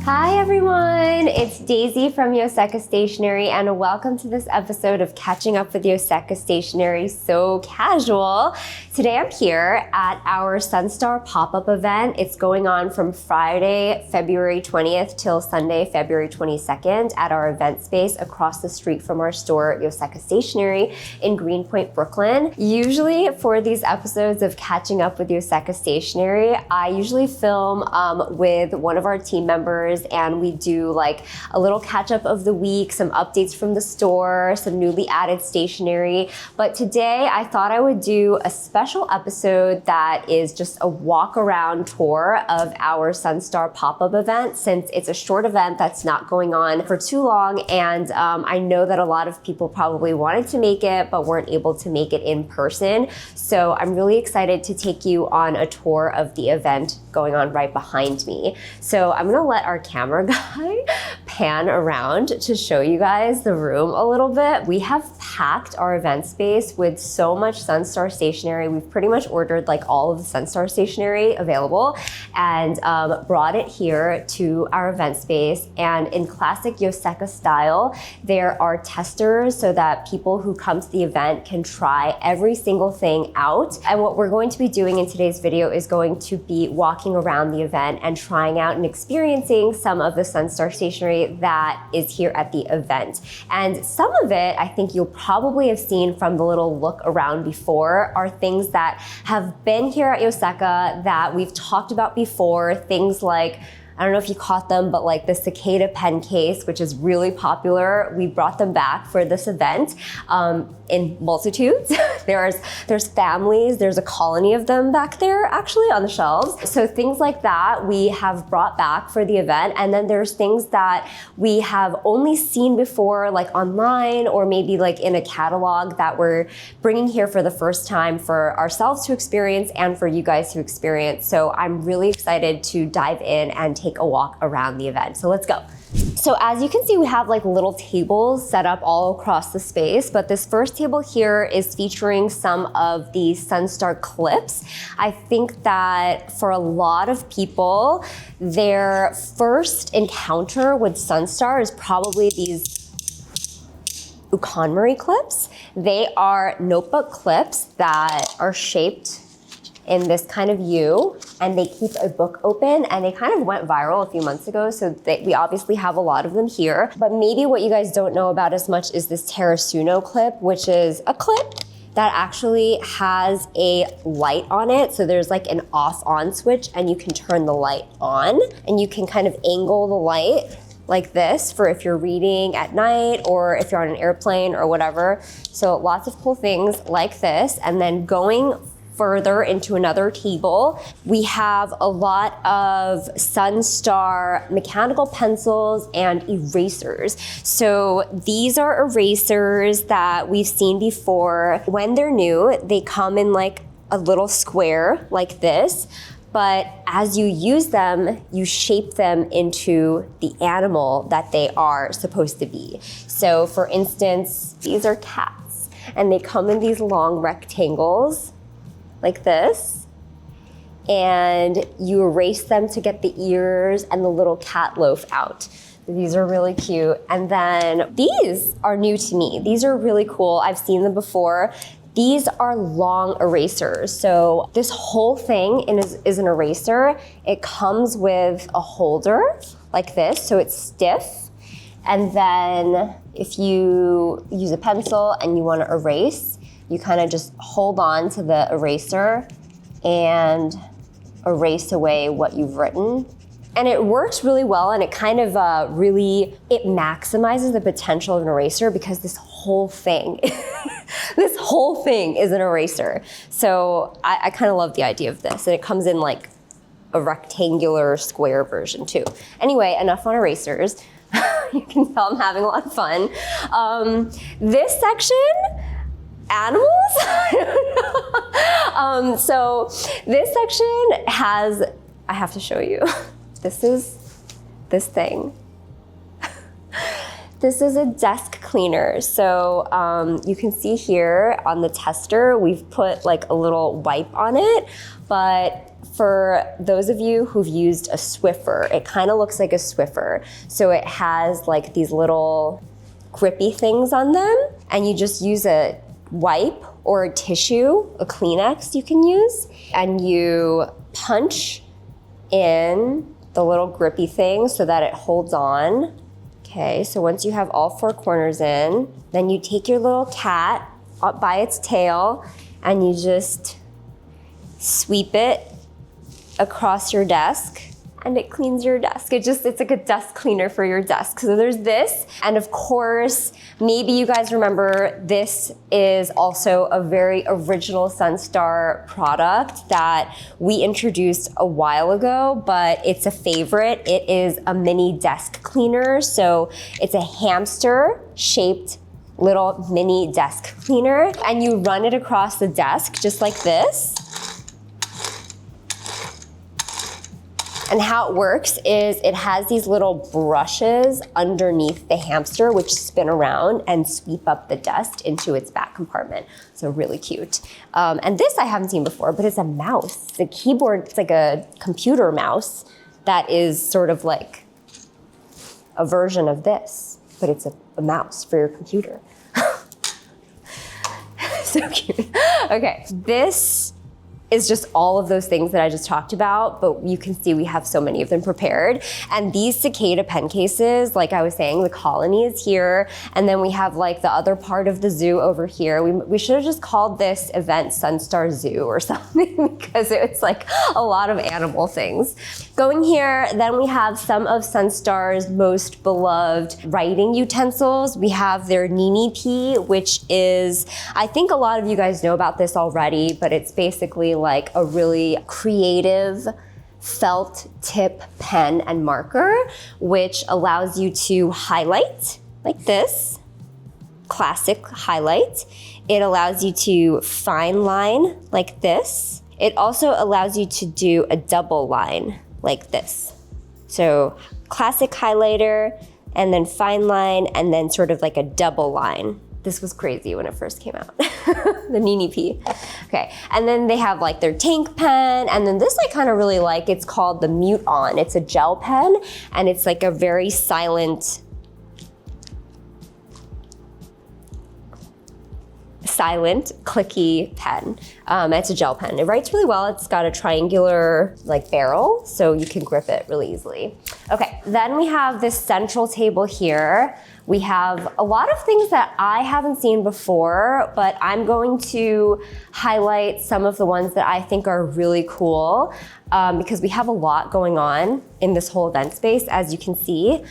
Hi everyone, it's Daisy from Yoseka Stationery and welcome to this episode of Catching Up with Yoseka Stationery So Casual. Today I'm here at our Sunstar pop-up event. It's going on from Friday, February 20th till Sunday, February 22nd at our event space across the street from our store, Yoseka Stationery in Greenpoint, Brooklyn. Usually for these episodes of Catching Up with Yoseka Stationery, I usually film with one of our team members and we do like a little catch up of the week, some updates from the store, some newly added stationery. But today I thought I would do a special episode that is just a walk around tour of our Sunstar pop-up event, since it's a short event that's not going on for too long. And I know that a lot of people probably wanted to make it, but weren't able to make it in person. So I'm really excited to take you on a tour of the event going on right behind me. So I'm gonna let our camera guy pan around to show you guys the room a little bit. We have packed our event space with so much Sunstar stationery. We've pretty much ordered like all of the Sunstar stationery available and brought it here to our event space. And in classic Yoseka style, there are testers so that people who come to the event can try every single thing out. And what we're going to be doing in today's video is going to be walking around the event and trying out and experiencing some of the Sunstar stationery that is here at the event. And some of it, I think you'll probably have seen from the little look around before, are things that have been here at Yoseka that we've talked about before. Things like, I don't know if you caught them, but like the Cicada pen case, which is really popular. We brought them back for this event in multitudes. There's families, there's a colony of them back there actually on the shelves. So things like that we have brought back for the event. And then there's things that we have only seen before, like online or maybe like in a catalog, that we're bringing here for the first time for ourselves to experience and for you guys to experience. So I'm really excited to dive in and take a walk around the event. So let's go. So as you can see, we have like little tables set up all across the space, but this first table here is featuring some of the Sunstar clips. I think that for a lot of people, their first encounter with Sunstar is probably these Ukanmuri clips. They are notebook clips that are shaped in this kind of U, and they keep a book open, and they kind of went viral a few months ago, so we obviously have a lot of them here. But maybe what you guys don't know about as much is this Terasuno clip, which is a clip that actually has a light on it. So there's like an off-on switch, and you can turn the light on, and you can kind of angle the light like this for if you're reading at night or if you're on an airplane or whatever. So lots of cool things like this. And then going further into another table, we have a lot of Sunstar mechanical pencils and erasers. So these are erasers that we've seen before. When they're new, they come in like a little square like this, but as you use them, you shape them into the animal that they are supposed to be. So for instance, these are cats, and they come in these long rectangles like this, and you erase them to get the ears and the little cat loaf out. These are really cute. And then these are new to me. These are really cool. I've seen them before. These are long erasers. So this whole thing is an eraser. It comes with a holder like this, so it's stiff. And then if you use a pencil and you want to erase, you kind of just hold on to the eraser and erase away what you've written. And it works really well, and it kind of it maximizes the potential of an eraser, because this whole thing, this whole thing is an eraser. So I kind of love the idea of this, and it comes in like a rectangular square version too. Anyway, enough on erasers. You can tell I'm having a lot of fun. This section, animals? So this section has, I have to show you. This is this thing. This is a desk cleaner. So you can see here on the tester, we've put like a little wipe on it, but for those of you who've used a Swiffer, it kind of looks like a Swiffer. So it has like these little grippy things on them, and you just use a wipe or a tissue, a Kleenex you can use, and you punch in the little grippy thing so that it holds on. Okay, so once you have all 4 corners in, then you take your little cat up by its tail and you just sweep it across your desk and it cleans your desk. It's like a desk cleaner for your desk. So there's this, and of course, maybe you guys remember, this is also a very original Sunstar product that we introduced a while ago, but it's a favorite. It is a mini desk cleaner. So it's a hamster shaped little mini desk cleaner, and you run it across the desk just like this. And how it works is it has these little brushes underneath the hamster which spin around and sweep up the dust into its back compartment. So really cute. And this I haven't seen before, but it's a mouse. It's a keyboard, it's like a computer mouse that is sort of like a version of this, but it's a mouse for your computer. So cute. Okay, this is just all of those things that I just talked about, but you can see we have so many of them prepared. And these Cicada pen cases, like I was saying, the colony is here, and then we have like the other part of the zoo over here. We should have just called this event Sunstar Zoo or something because it's like a lot of animal things. Going here, then we have some of Sunstar's most beloved writing utensils. We have their Ninipie, which is, I think a lot of you guys know about this already, but it's basically like a really creative felt tip pen and marker, which allows you to highlight like this, classic highlight. It allows you to fine line like this. It also allows you to do a double line like this. So classic highlighter, and then fine line, and then sort of like a double line. This was crazy when it first came out, the Ninipie. Okay, and then they have like their tank pen, and then this I kind of really like. It's called the Mute On. It's a gel pen, and it's like a very silent, clicky pen. It's a gel pen. It writes really well. It's got a triangular like barrel, so you can grip it really easily. Okay, then we have this central table here. We have a lot of things that I haven't seen before, but I'm going to highlight some of the ones that I think are really cool because we have a lot going on in this whole event space, as you can see.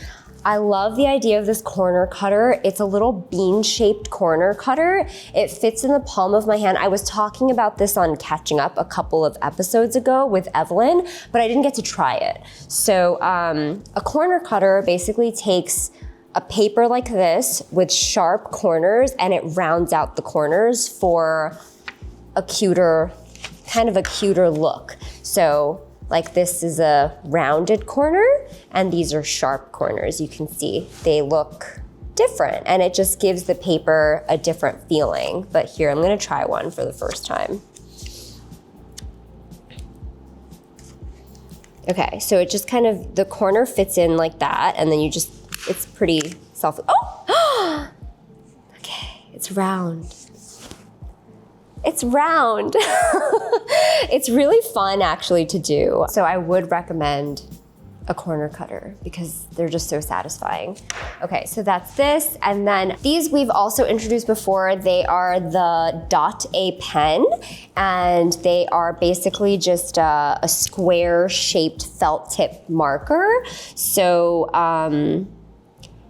I love the idea of this corner cutter. It's a little bean-shaped corner cutter. It fits in the palm of my hand. I was talking about this on Catching Up a couple of episodes ago with Evelyn, but I didn't get to try it. So a corner cutter basically takes a paper like this with sharp corners, and it rounds out the corners for a cuter, kind of a cuter look. So like this is a rounded corner, and these are sharp corners. You can see they look different, and it just gives the paper a different feeling. But here, I'm gonna try one for the first time. Okay, so it just kind of, the corner fits in like that, and then you just, it's pretty oh! Okay, it's round. It's round. It's really fun actually to do. So I would recommend a corner cutter because they're just so satisfying. Okay, so that's this. And then these we've also introduced before. They are the Dot A pen, and they are basically just a square shaped felt tip marker. So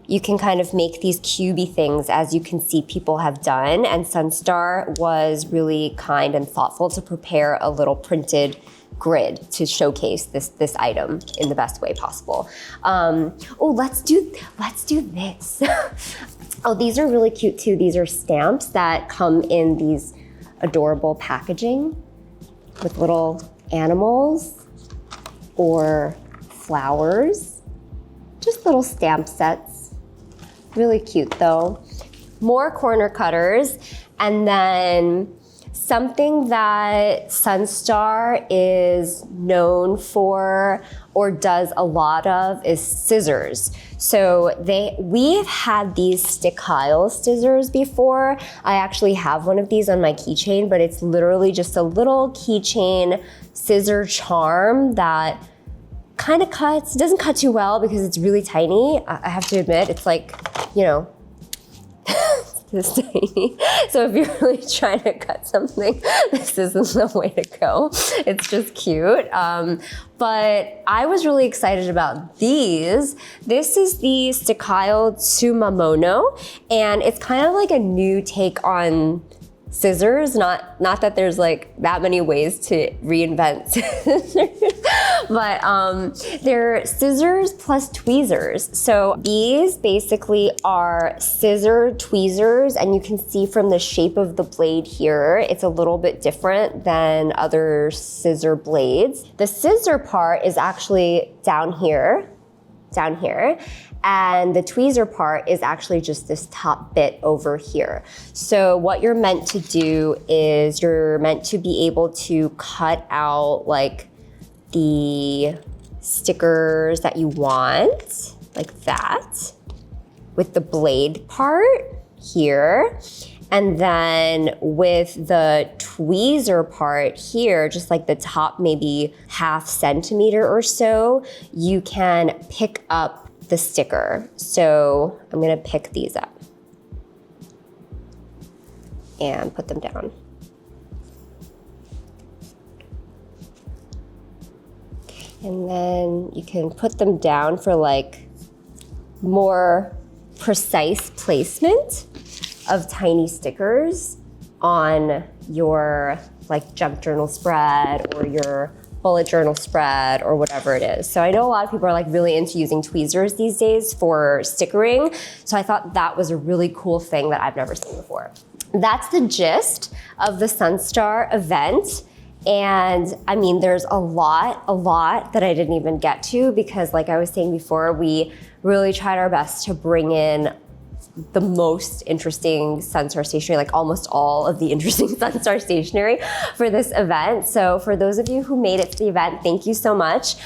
you can kind of make these cubey things, as you can see people have done. And Sunstar was really kind and thoughtful to prepare a little printed grid to showcase this item in the best way possible. Oh, let's do this. Oh, these are really cute too. These are stamps that come in these adorable packaging with little animals or flowers. Just little stamp sets. Really cute though. More corner cutters, and then Something that Sunstar is known for or does a lot of is scissors. So we've had these Stickyle scissors before. I actually have one of these on my keychain, but it's literally just a little keychain scissor charm that kind of cuts. It doesn't cut too well because it's really tiny. I have to admit, it's like, you know, this tiny. So if you're really trying to cut something, this isn't the way to go. It's just cute. But I was really excited about these. This is the Stickyle Tsumamuno, and it's kind of like a new take on scissors. Not that there's like that many ways to reinvent scissors, but they're scissors plus tweezers. So these basically are scissor tweezers, and you can see from the shape of the blade here, it's a little bit different than other scissor blades. The scissor part is actually down here, and the tweezer part is actually just this top bit over here. So what you're meant to do is you're meant to be able to cut out like the stickers that you want, like that, with the blade part here. And then with the tweezer part here, just like the top maybe ½ centimeter or so, you can pick up the sticker. So I'm gonna pick these up and put them down. And then you can put them down for like more precise placement of tiny stickers on your like junk journal spread or your bullet journal spread or whatever it is. So I know a lot of people are like really into using tweezers these days for stickering. So I thought that was a really cool thing that I've never seen before. That's the gist of the Sunstar event. And I mean, there's a lot that I didn't even get to because like I was saying before, we really tried our best to bring in the most interesting Sunstar stationery, like almost all of the interesting Sunstar stationery for this event. So for those of you who made it to the event, thank you so much.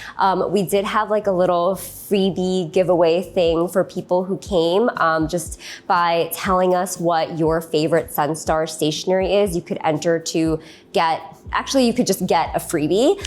We did have like a little freebie giveaway thing for people who came, just by telling us what your favorite Sunstar stationery is. You could enter to get, actually you could just get a freebie,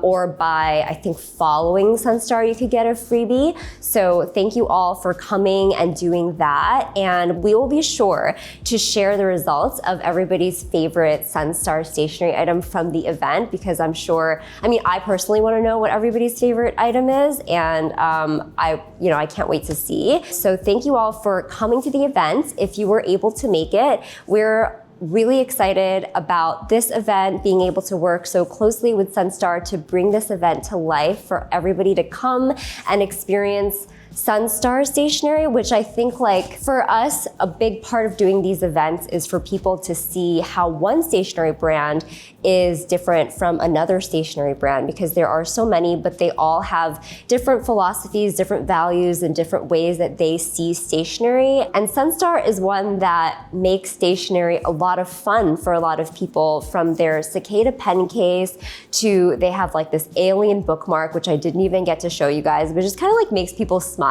or by, I think, following Sunstar, you could get a freebie. So thank you all for coming and doing that. And we will be sure to share the results of everybody's favorite Sunstar stationery item from the event, because I'm sure, I mean, I personally want to know what everybody's favorite item is, and I can't wait to see. So thank you all for coming to the event. If you were able to make it, we're really excited about this event, being able to work so closely with Sunstar to bring this event to life for everybody to come and experience Sunstar stationery, which I think, like, for us, a big part of doing these events is for people to see how one stationery brand is different from another stationery brand, because there are so many, but they all have different philosophies, different values, and different ways that they see stationery. And Sunstar is one that makes stationery a lot of fun for a lot of people, from their Cicada pen case to they have like this alien bookmark, which I didn't even get to show you guys, but just kind of like makes people smile.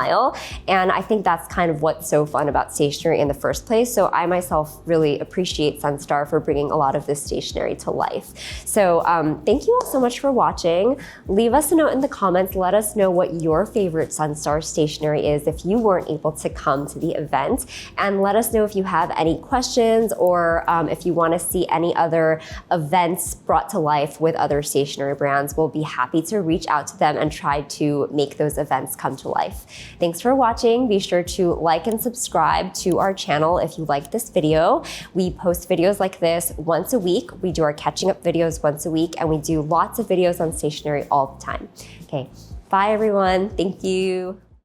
And I think that's kind of what's so fun about stationery in the first place. So I myself really appreciate Sunstar for bringing a lot of this stationery to life. So thank you all so much for watching. Leave us a note in the comments. Let us know what your favorite Sunstar stationery is if you weren't able to come to the event. And let us know if you have any questions, or if you want to see any other events brought to life with other stationery brands. We'll be happy to reach out to them and try to make those events come to life. Thanks for watching. Be sure to like and subscribe to our channel if you like this video. We post videos like this once a week. We do our catching up videos once a week, and we do lots of videos on stationery all the time. Okay, bye everyone. Thank you.